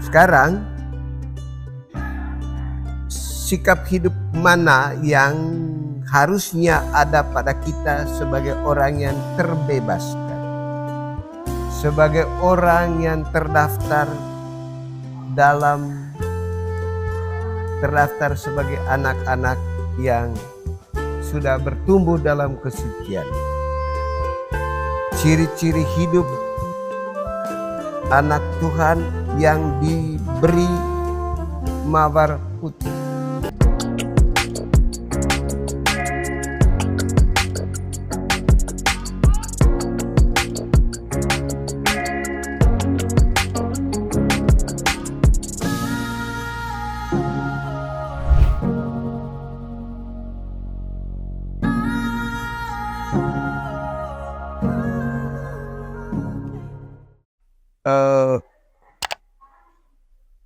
Sekarang, sikap hidup mana yang harusnya ada pada kita sebagai orang yang terbebaskan, sebagai orang yang terdaftar sebagai anak-anak yang sudah bertumbuh dalam kesucian. Ciri-ciri hidup anak Tuhan yang diberi mawar putih.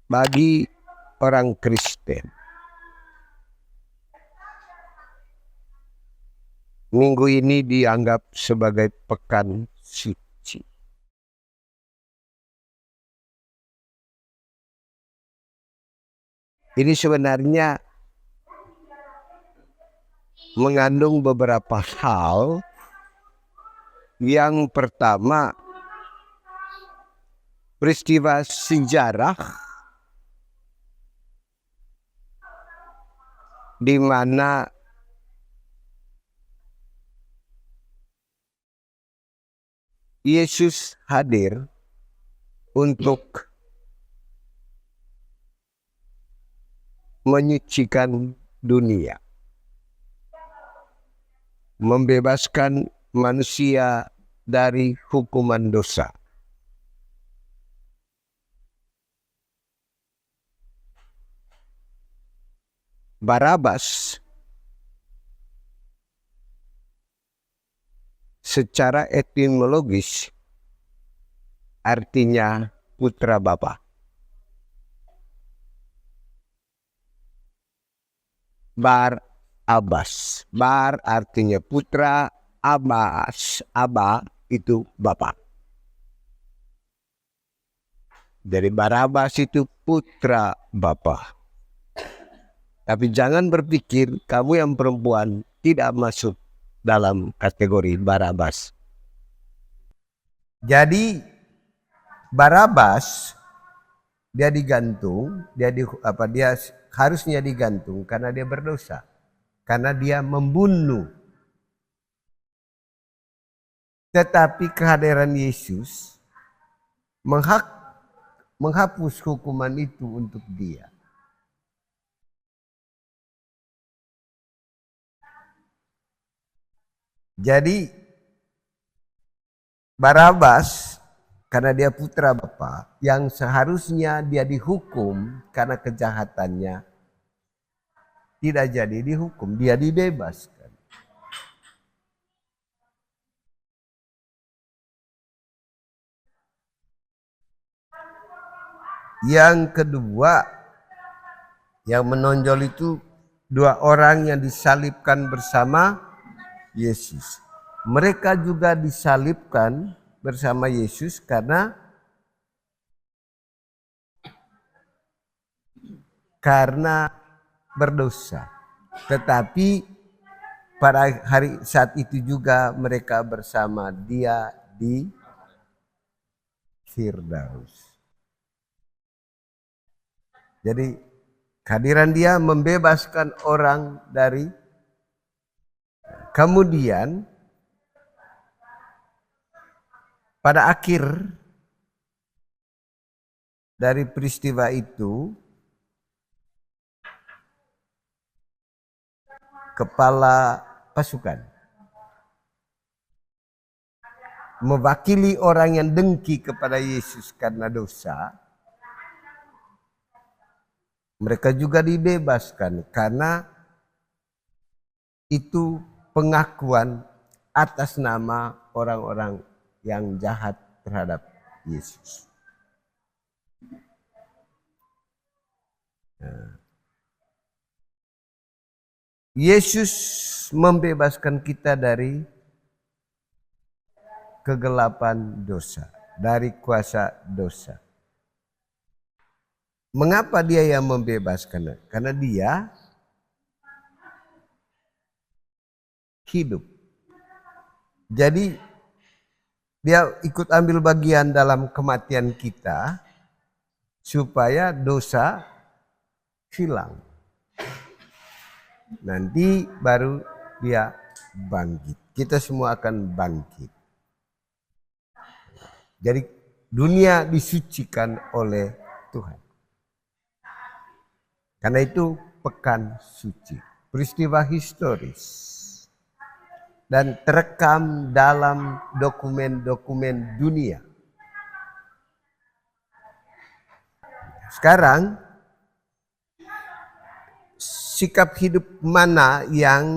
Bagi orang Kristen, minggu ini dianggap sebagai pekan suci. Ini sebenarnya mengandung beberapa hal. Yang pertama, peristiwa sejarah di mana Yesus hadir untuk menyucikan dunia, membebaskan manusia dari hukuman dosa. Barabas secara etimologis artinya putra bapa. Bar artinya putra, Aba itu bapa. Jadi Barabas itu putra bapa. Tapi jangan berpikir kamu yang perempuan tidak masuk dalam kategori Barabas. Jadi Barabas dia digantung, dia harusnya digantung karena dia berdosa, karena dia membunuh. Tetapi kehadiran Yesus menghapus hukuman itu untuk dia. Jadi Barabas karena dia putra bapa yang seharusnya dia dihukum karena kejahatannya, tidak jadi dihukum, dia dibebaskan. Yang kedua yang menonjol itu dua orang yang disalibkan bersama Yesus. Mereka juga disalibkan bersama Yesus karena berdosa. Tetapi pada hari saat itu juga mereka bersama dia di Firdaus. Jadi kehadiran dia membebaskan orang dari. Kemudian pada akhir dari peristiwa itu, kepala pasukan mewakili orang yang dengki kepada Yesus karena dosa, mereka juga dibebaskan karena itu pengakuan atas nama orang-orang yang jahat terhadap Yesus. Yesus membebaskan kita dari kegelapan dosa, dari kuasa dosa. Mengapa dia yang membebaskan? Karena dia hidup. Jadi dia ikut ambil bagian dalam kematian kita supaya dosa hilang. Nanti baru dia bangkit. Kita semua akan bangkit. Jadi dunia disucikan oleh Tuhan. Karena itu pekan suci. Peristiwa historis. Dan terekam dalam dokumen-dokumen dunia. Sekarang, sikap hidup mana yang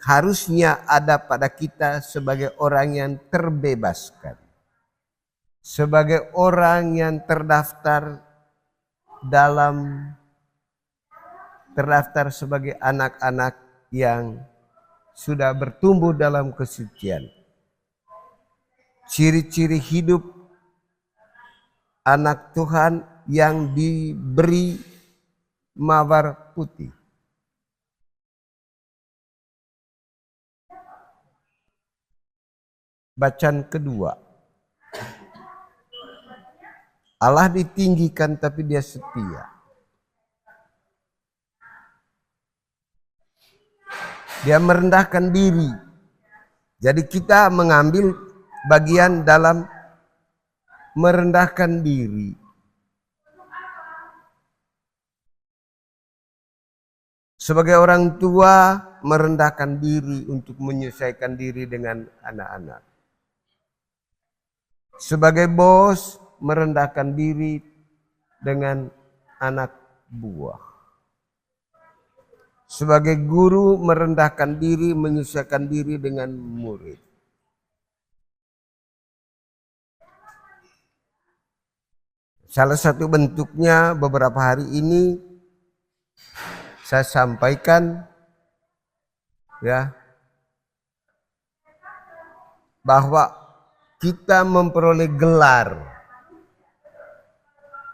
harusnya ada pada kita sebagai orang yang terbebaskan? Sebagai orang yang terdaftar sebagai anak-anak yang sudah bertumbuh dalam kesucian. Ciri-ciri hidup anak Tuhan yang diberi mawar putih. Bacaan kedua. Allah ditinggikan tapi dia setia. Dia merendahkan diri. Jadi kita mengambil bagian dalam merendahkan diri. Sebagai orang tua merendahkan diri untuk menyesuaikan diri dengan anak-anak. Sebagai bos merendahkan diri dengan anak buah. Sebagai guru merendahkan diri, menyesuaikan diri dengan murid. Salah satu bentuknya beberapa hari ini saya sampaikan ya bahwa kita memperoleh gelar,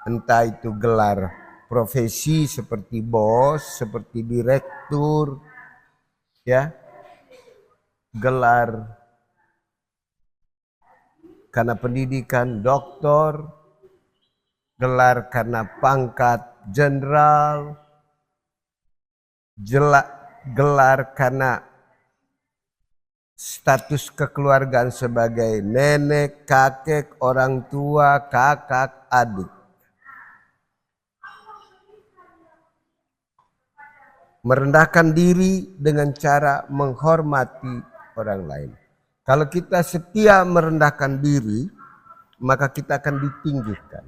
entah itu gelar profesi seperti bos, seperti direktur, ya, gelar karena pendidikan doktor, gelar karena pangkat jenderal, gelar karena status kekeluargaan sebagai nenek, kakek, orang tua, kakak, adik. Merendahkan diri dengan cara menghormati orang lain. Kalau kita setia merendahkan diri, maka kita akan ditinggikan.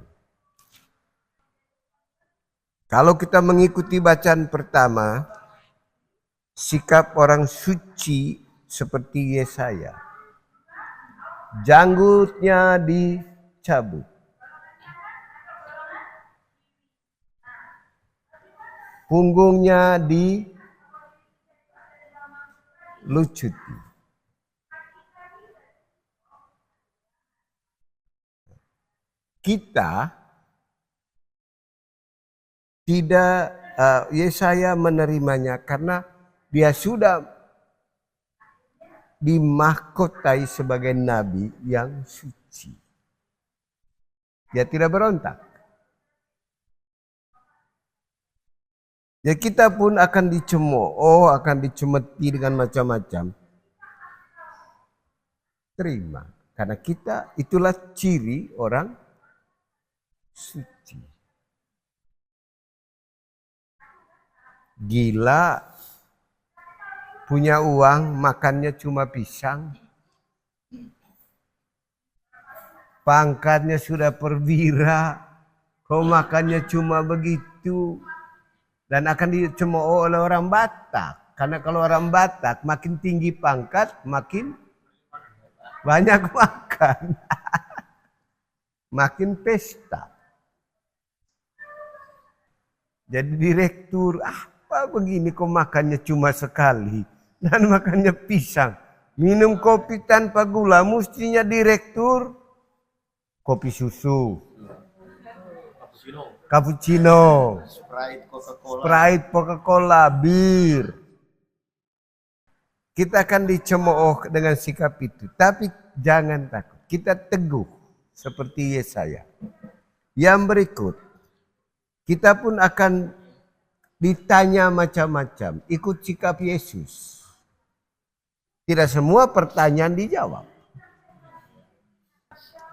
Kalau kita mengikuti bacaan pertama, sikap orang suci seperti Yesaya. Janggutnya dicabut. Punggungnya dilucuti. Kita tidak, Yesaya menerimanya karena dia sudah dimahkotai sebagai nabi yang suci. Dia tidak berontak. Ya kita pun akan dicemooh, akan dicemeti dengan macam-macam. Terima. Karena kita itulah ciri orang suci. Gila, punya uang, makannya cuma pisang. Pangkatnya sudah perwira, kau makannya cuma begitu. Dan akan dicemooh oleh orang Batak. Karena kalau orang Batak makin tinggi pangkat, makin banyak makan. Makin pesta. Jadi direktur, apa begini kok makannya cuma sekali. Dan makannya pisang. Minum kopi tanpa gula, mestinya direktur kopi susu. cappuccino, Sprite, Sprite, Coca-Cola, bir. Kita akan dicemooh dengan sikap itu. Tapi jangan takut. Kita teguh seperti Yesaya. Yang berikut, kita pun akan ditanya macam-macam. Ikut sikap Yesus. Tidak semua pertanyaan dijawab.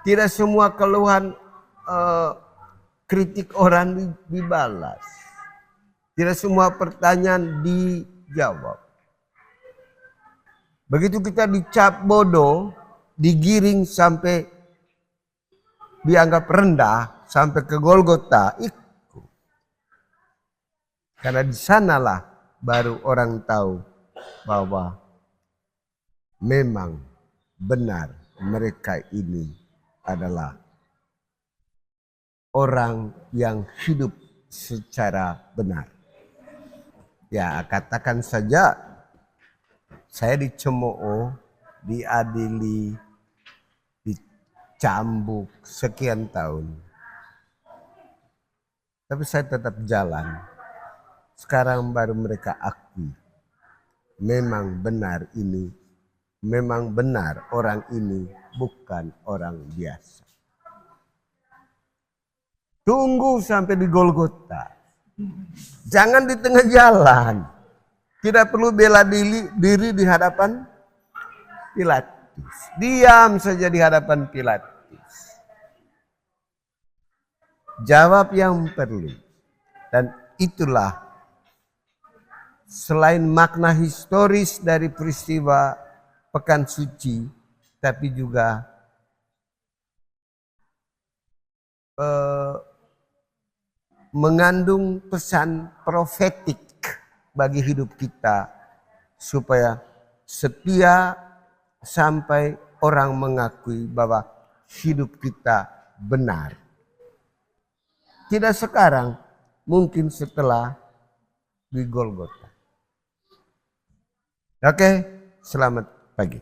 Tidak semua keluhan kritik orang dibalas. Tidak semua pertanyaan dijawab. Begitu kita dicap bodoh, digiring sampai dianggap rendah, sampai ke Golgota, ikut. Karena di sanalah baru orang tahu bahwa memang benar mereka ini adalah orang yang hidup secara benar. Ya, katakan saja saya dicemooh, diadili, dicambuk sekian tahun. Tapi saya tetap jalan. Sekarang baru mereka akui. Memang benar ini. Memang benar orang ini bukan orang biasa. Tunggu sampai di Golgota. Jangan di tengah jalan. Tidak perlu bela diri di hadapan Pilatus. Diam saja di hadapan Pilatus. Jawab yang perlu. Dan itulah selain makna historis dari peristiwa Pekan Suci, tapi juga mengandung pesan profetik bagi hidup kita supaya setia sampai orang mengakui bahwa hidup kita benar. Tidak sekarang, mungkin setelah di Golgota. Oke, selamat pagi.